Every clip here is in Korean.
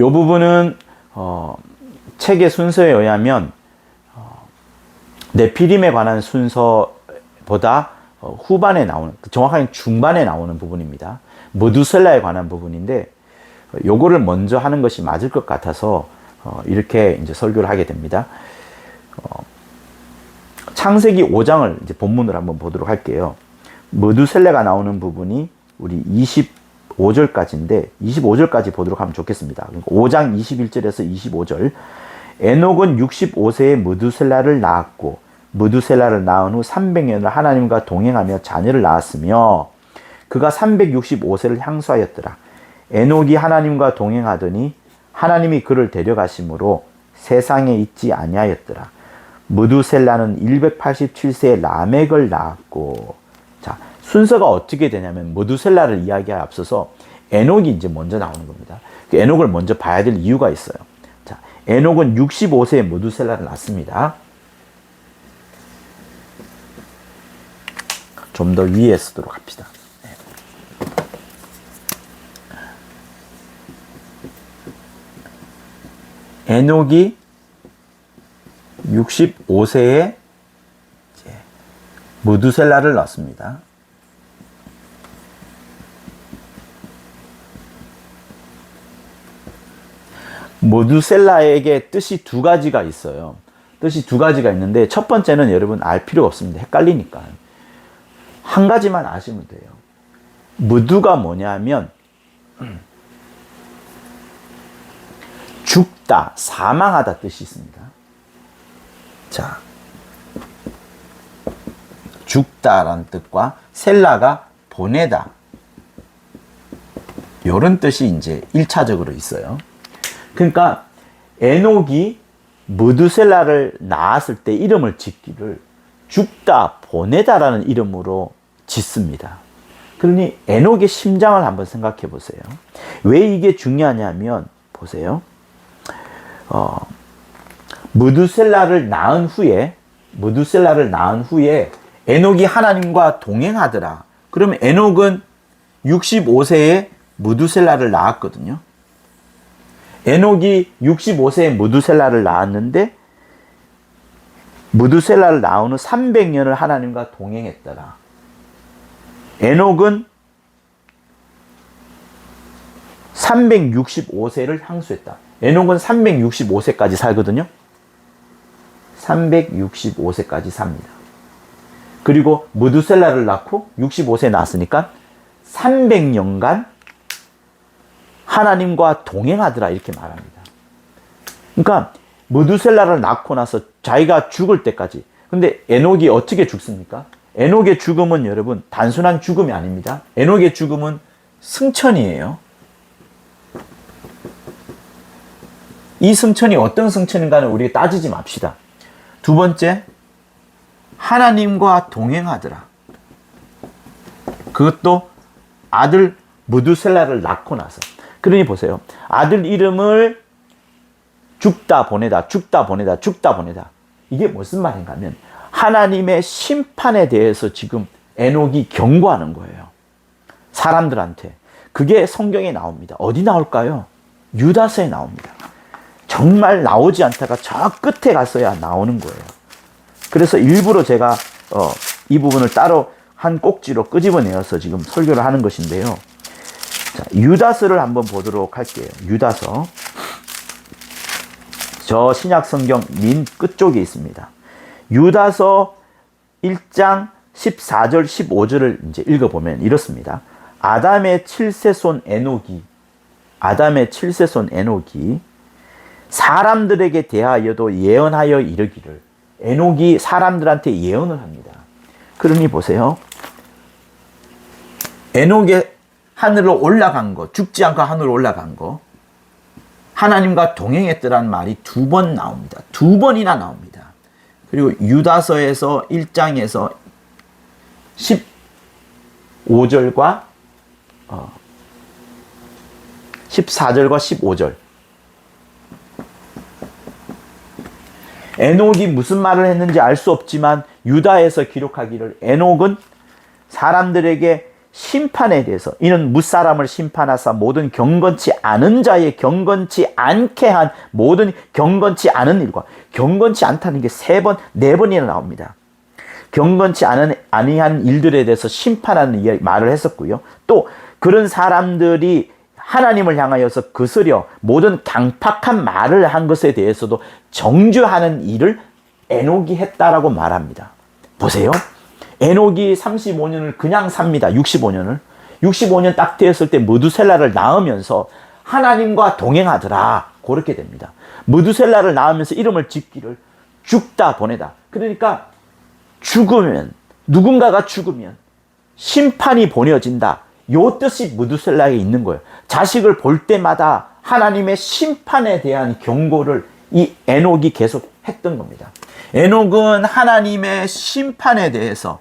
부분은 책의 순서에 의하면 네피림에 관한 순서보다 후반에 나오는, 정확하게 중반에 나오는 부분입니다. 무두셀라에 관한 부분인데 요거를 먼저 하는 것이 맞을 것 같아서 이렇게 이제 설교를 하게 됩니다. 창세기 5장을 이제 본문으로 한번 보도록 할게요. 무두셀라가 나오는 부분이 우리 25절까지인데 25절까지 보도록 하면 좋겠습니다. 5장 21절에서 25절. 에녹은 65세에 무두셀라를 낳았고 무두셀라를 낳은 후 300년을 하나님과 동행하며 자녀를 낳았으며 그가 365세를 향수하였더라. 에녹이 하나님과 동행하더니 하나님이 그를 데려가심으로 세상에 있지 아니하였더라. 무두셀라는 187세에 라멕을 낳았고, 자, 순서가 어떻게 되냐면 무두셀라를 이야기에 앞서서 에녹이 이제 먼저 나오는 겁니다. 에녹을 먼저 봐야 될 이유가 있어요. 자, 에녹은 65세에 무두셀라를 낳습니다. 좀 더 위에 쓰도록 합시다. 에녹이 65세에 무두셀라를 낳습니다. 무두셀라에게 뜻이 두 가지가 있어요. 뜻이 두 가지가 있는데 첫 번째는 여러분 알 필요 없습니다. 헷갈리니까. 한 가지만 아시면 돼요. 무두가 뭐냐면 죽다, 사망하다 뜻이 있습니다. 자, 죽다라는 뜻과 셀라가 보내다, 이런 뜻이 이제 1차적으로 있어요. 그러니까 에녹이 무두셀라를 낳았을 때 이름을 짓기를 죽다, 보내다라는 이름으로 짓습니다. 그러니 에녹의 심장을 한번 생각해 보세요. 왜 이게 중요하냐면 보세요. 무두셀라를 낳은 후에 에녹이 하나님과 동행하더라. 그러면 에녹은 65세에 무두셀라를 낳았거든요. 에녹이 65세에 무두셀라를 낳았는데 무두셀라를 낳은 후 300년을 하나님과 동행했더라. 에녹은 365세를 향수했다. 에녹은 365세까지 살거든요. 365세까지 삽니다. 그리고 무두셀라를 낳고 65세에 낳았으니까 300년간 하나님과 동행하더라, 이렇게 말합니다. 그러니까 무두셀라를 낳고 나서 자기가 죽을 때까지. 근데 에녹이 어떻게 죽습니까? 에녹의 죽음은 여러분 단순한 죽음이 아닙니다. 에녹의 죽음은 승천이에요. 이 승천이 어떤 승천인가는 우리가 따지지 맙시다. 두 번째, 하나님과 동행하더라. 그것도 아들 무두셀라를 낳고 나서. 그러니 보세요. 아들 이름을 죽다 보내다, 죽다 보내다, 죽다 보내다. 이게 무슨 말인가 하면 하나님의 심판에 대해서 지금 에녹이 경고하는 거예요. 사람들한테. 그게 성경에 나옵니다. 어디 나올까요? 유다서에 나옵니다. 정말 나오지 않다가 저 끝에 갔어야 나오는 거예요. 그래서 일부러 제가 이 부분을 따로 한 꼭지로 끄집어내어서 지금 설교를 하는 것인데요. 자, 유다서를 한번 보도록 할게요. 유다서. 저 신약 성경 맨 끝쪽에 있습니다. 유다서 1장 14절 15절을 이제 읽어보면 이렇습니다. 아담의 7세손 에녹이 사람들에게 대하여도 예언하여 이르기를. 에녹이 사람들한테 예언을 합니다. 그러니 보세요. 에녹의 하늘로 올라간 거, 죽지 않고 하늘로 올라간 거, 하나님과 동행했더라는 말이 두 번 나옵니다. 두 번이나 나옵니다. 그리고 유다서에서 1장에서 15절과 14절과 15절. 에녹이 무슨 말을 했는지 알 수 없지만 유다에서 기록하기를 에녹은 사람들에게 심판에 대해서 이는 무사람을 심판하사 모든 경건치 않은 자의 경건치 않게 한 모든 경건치 않은 일과 경건치 않다는 게 3번, 4번이나 나옵니다. 경건치 아니한 일들에 대해서 심판하는 말을 했었고요. 또 그런 사람들이 하나님을 향하여서 거스려 모든 강팍한 말을 한 것에 대해서도 정죄하는 일을 에녹이 했다라고 말합니다. 보세요. 에녹이 35년을 그냥 삽니다. 65년을. 65년 딱 되었을 때 무두셀라를 낳으면서 하나님과 동행하더라. 그렇게 됩니다. 무두셀라를 낳으면서 이름을 짓기를 죽다 보내다. 그러니까 죽으면, 누군가가 죽으면 심판이 보내어진다. 요 뜻이 무두셀라에 있는 거예요. 자식을 볼 때마다 하나님의 심판에 대한 경고를 이 에녹이 계속 했던 겁니다. 에녹은 하나님의 심판에 대해서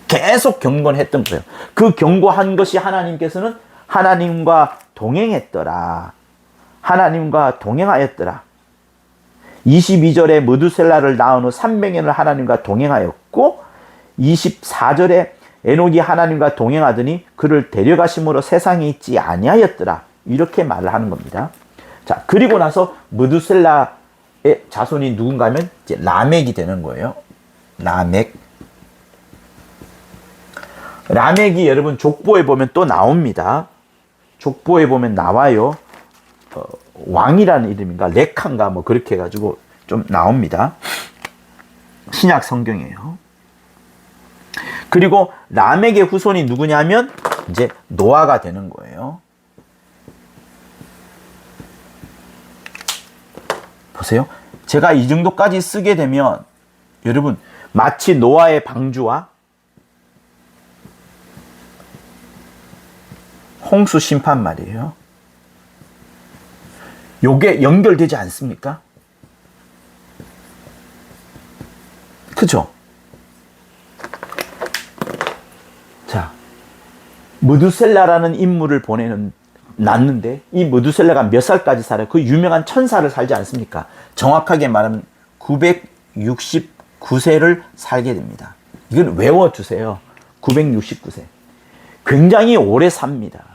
계속 경고했던 거예요. 그 경고한 것이 하나님께서는 하나님과 동행했더라. 하나님과 동행하였더라. 22절에 무두셀라를 낳은 후 300년을 하나님과 동행하였고 24절에 에녹이 하나님과 동행하더니 그를 데려가심으로 세상에 있지 아니하였더라. 이렇게 말을 하는 겁니다. 자, 그리고 나서 무두셀라의 자손이 누군가 하면 이제 라멕이 되는 거예요. 라멕이 여러분 족보에 보면 또 나옵니다. 족보에 보면 나와요. 왕이라는 이름인가 레칸가 뭐 그렇게 해가지고 좀 나옵니다. 신약 성경이에요. 그리고 라멕의 후손이 누구냐면 이제 노아가 되는 거예요. 보세요. 제가 이 정도까지 쓰게 되면 여러분 마치 노아의 방주와 홍수 심판 말이에요. 요게 연결되지 않습니까? 그죠? 자, 무두셀라라는 인물을 낳는데 이 무두셀라가 몇 살까지 살아요? 그 유명한 천사를 살지 않습니까? 정확하게 말하면 969세를 살게 됩니다. 이건 외워주세요. 969세. 굉장히 오래 삽니다.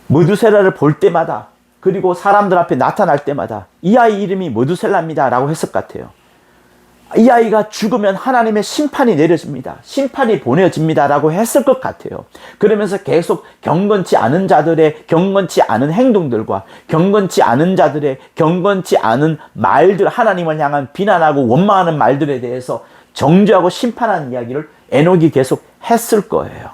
무두셀라를 볼 때마다 그리고 사람들 앞에 나타날 때마다 이 아이 이름이 무두셀라입니다 라고 했을 것 같아요. 이 아이가 죽으면 하나님의 심판이 내려집니다. 심판이 보내집니다 라고 했을 것 같아요. 그러면서 계속 경건치 않은 자들의 경건치 않은 행동들과 경건치 않은 자들의 경건치 않은 말들, 하나님을 향한 비난하고 원망하는 말들에 대해서 정죄하고 심판하는 이야기를 에녹이 계속 했을 거예요.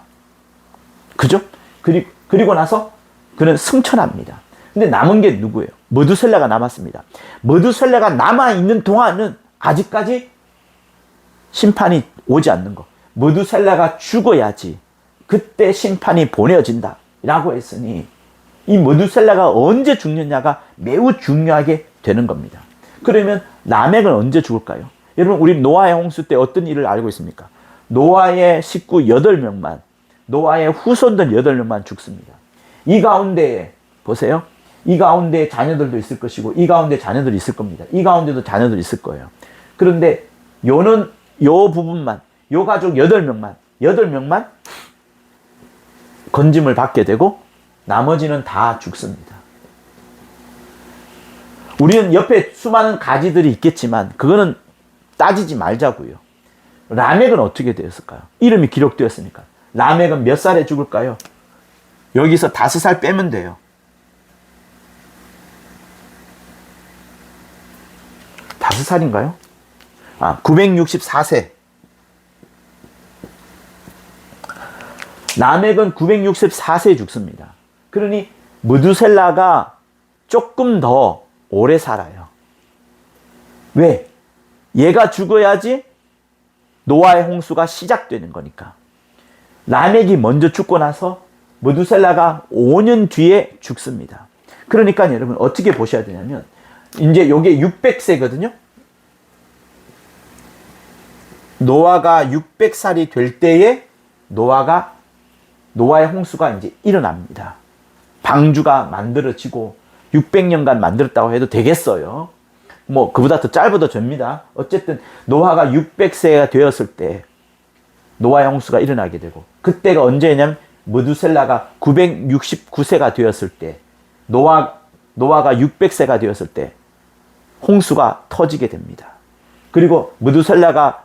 그죠? 그리고 나서 그는 승천합니다. 근데 남은 게 누구예요? 무두셀라가 남았습니다. 무두셀라가 남아있는 동안은 아직까지 심판이 오지 않는 거. 무두셀라가 죽어야지 그때 심판이 보내어진다 라고 했으니 이 무두셀라가 언제 죽느냐가 매우 중요하게 되는 겁니다. 그러면 라멕은 언제 죽을까요? 여러분 우리 노아의 홍수 때 어떤 일을 알고 있습니까? 노아의 식구 8명만 노아의 후손들 8명만 죽습니다. 이 가운데에 보세요. 이 가운데 자녀들도 있을 것이고 이 가운데 자녀들이 있을 겁니다. 이 가운데도 자녀들이 있을 거예요. 그런데 요 부분만 요 가족 8명만 건짐을 받게 되고 나머지는 다 죽습니다. 우리는 옆에 수많은 가지들이 있겠지만 그거는 따지지 말자고요. 라멕은 어떻게 되었을까요? 이름이 기록되었으니까. 라멕은 몇 살에 죽을까요? 여기서 5살 빼면 돼요. 5살인가요? 964세. 라멕은 964세에 죽습니다. 그러니 무두셀라가 조금 더 오래 살아요. 왜? 얘가 죽어야지 노아의 홍수가 시작되는 거니까. 라멕이 먼저 죽고 나서 무두셀라가 5년 뒤에 죽습니다. 그러니까 여러분 어떻게 보셔야 되냐면 이제 요게 600세거든요. 노아가 600살이 될 때에 노아의 홍수가 이제 일어납니다. 방주가 만들어지고 600년간 만들었다고 해도 되겠어요. 뭐 그보다 더 짧아도 됩니다. 어쨌든 노아가 600세가 되었을 때 노아의 홍수가 일어나게 되고, 그때가 언제냐면 무두셀라가 969세가 되었을 때, 노아가 600세가 되었을 때 홍수가 터지게 됩니다. 그리고 무두셀라가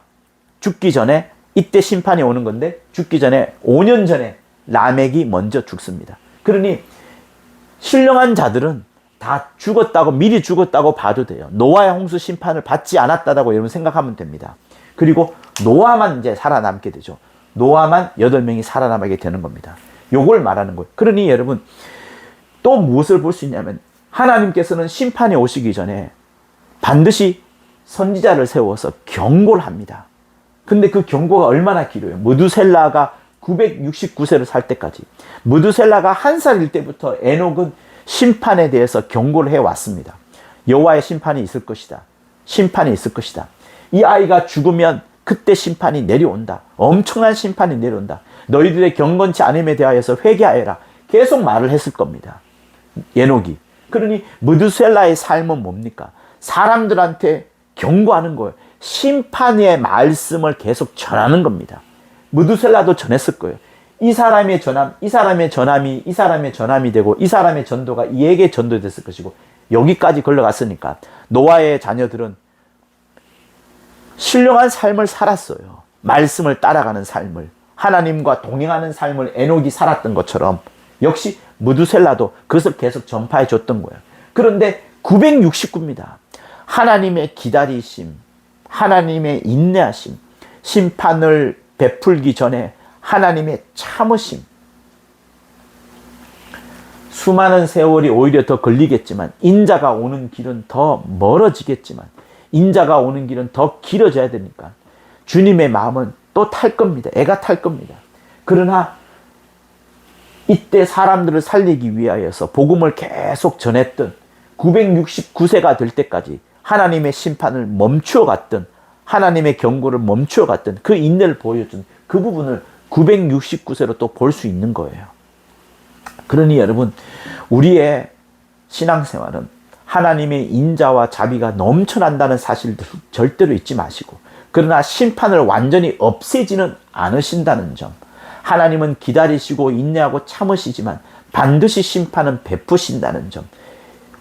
죽기 전에, 이때 심판이 오는 건데, 죽기 전에 5년 전에 라멕이 먼저 죽습니다. 그러니 신령한 자들은 다 죽었다고, 미리 죽었다고 봐도 돼요. 노아의 홍수 심판을 받지 않았다고 여러분 생각하면 됩니다. 그리고 노아만 이제 살아남게 되죠. 노아만 8명이 살아남게 되는 겁니다. 요걸 말하는 거예요. 그러니 여러분, 또 무엇을 볼 수 있냐면, 하나님께서는 심판이 오시기 전에 반드시 선지자를 세워서 경고를 합니다. 근데 그 경고가 얼마나 길어요. 무두셀라가 969세를 살 때까지, 무두셀라가 1살일 때부터 에녹은 심판에 대해서 경고를 해왔습니다. 여호와의 심판이 있을 것이다. 심판이 있을 것이다. 이 아이가 죽으면 그때 심판이 내려온다. 엄청난 심판이 내려온다. 너희들의 경건치 않음에 대하여서 회개하여라. 계속 말을 했을 겁니다. 에녹이. 그러니 무두셀라의 삶은 뭡니까? 사람들한테 경고하는 거예요. 심판의 말씀을 계속 전하는 겁니다. 무두셀라도 전했을 거예요. 이 사람의 전함, 이 사람의 전함이, 이 사람의 전함이 되고, 이 사람의 전도가 이에게 전도됐을 것이고, 여기까지 걸러갔으니까 노아의 자녀들은 신령한 삶을 살았어요. 말씀을 따라가는 삶을, 하나님과 동행하는 삶을 에녹이 살았던 것처럼 역시 무두셀라도 그것을 계속 전파해 줬던 거예요. 그런데 969입니다. 하나님의 기다리심, 하나님의 인내하심, 심판을 베풀기 전에 하나님의 참으심. 수많은 세월이 오히려 더 걸리겠지만, 인자가 오는 길은 더 멀어지겠지만, 인자가 오는 길은 더 길어져야 되니까 주님의 마음은 또 탈 겁니다. 애가 탈 겁니다. 그러나 이때 사람들을 살리기 위하여서 복음을 계속 전했던 969세가 될 때까지 하나님의 심판을 멈추어 갔던, 하나님의 경고를 멈추어 갔던 그 인내를 보여준 그 부분을 969세로 또 볼 수 있는 거예요. 그러니 여러분, 우리의 신앙생활은 하나님의 인자와 자비가 넘쳐난다는 사실을 절대로 잊지 마시고, 그러나 심판을 완전히 없애지는 않으신다는 점, 하나님은 기다리시고 인내하고 참으시지만 반드시 심판은 베푸신다는 점,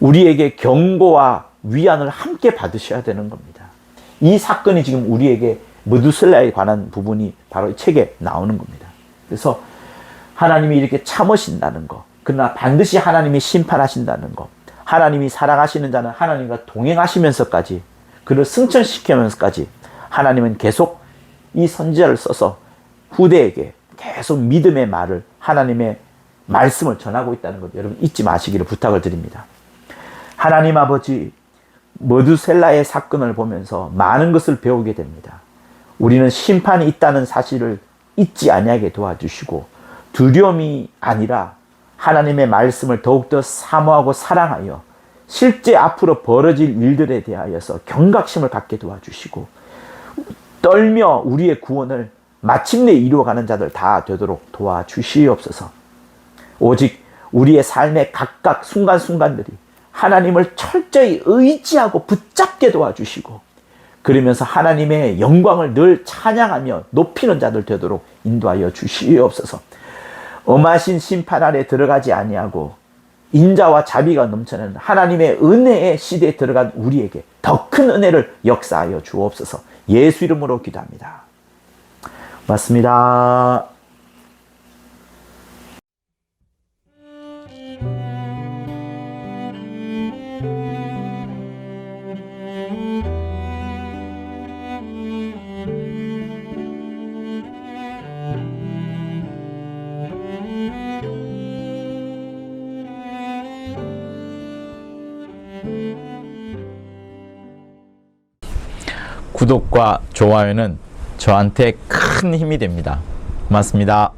우리에게 경고와 위안을 함께 받으셔야 되는 겁니다. 이 사건이 지금 우리에게 무두셀라에 관한 부분이 바로 이 책에 나오는 겁니다. 그래서 하나님이 이렇게 참으신다는 것, 그러나 반드시 하나님이 심판하신다는 것, 하나님이 사랑하시는 자는 하나님과 동행하시면서까지, 그를 승천시키면서까지 하나님은 계속 이 선지자를 써서 후대에게 계속 믿음의 말을, 하나님의 말씀을 전하고 있다는 것, 여러분 잊지 마시기를 부탁을 드립니다. 하나님 아버지, 무두셀라의 사건을 보면서 많은 것을 배우게 됩니다. 우리는 심판이 있다는 사실을 잊지 아니하게 도와주시고, 두려움이 아니라 하나님의 말씀을 더욱더 사모하고 사랑하여 실제 앞으로 벌어질 일들에 대하여서 경각심을 갖게 도와주시고, 떨며 우리의 구원을 마침내 이루어가는 자들 다 되도록 도와주시옵소서. 오직 우리의 삶의 각각 순간순간들이 하나님을 철저히 의지하고 붙잡게 도와주시고, 그러면서 하나님의 영광을 늘 찬양하며 높이는 자들 되도록 인도하여 주시옵소서. 엄하신 심판 아래 들어가지 아니하고 인자와 자비가 넘쳐나는 하나님의 은혜의 시대에 들어간 우리에게 더 큰 은혜를 역사하여 주옵소서. 예수 이름으로 기도합니다. 맞습니다. 구독과 좋아요는 저한테 큰 힘이 됩니다. 고맙습니다.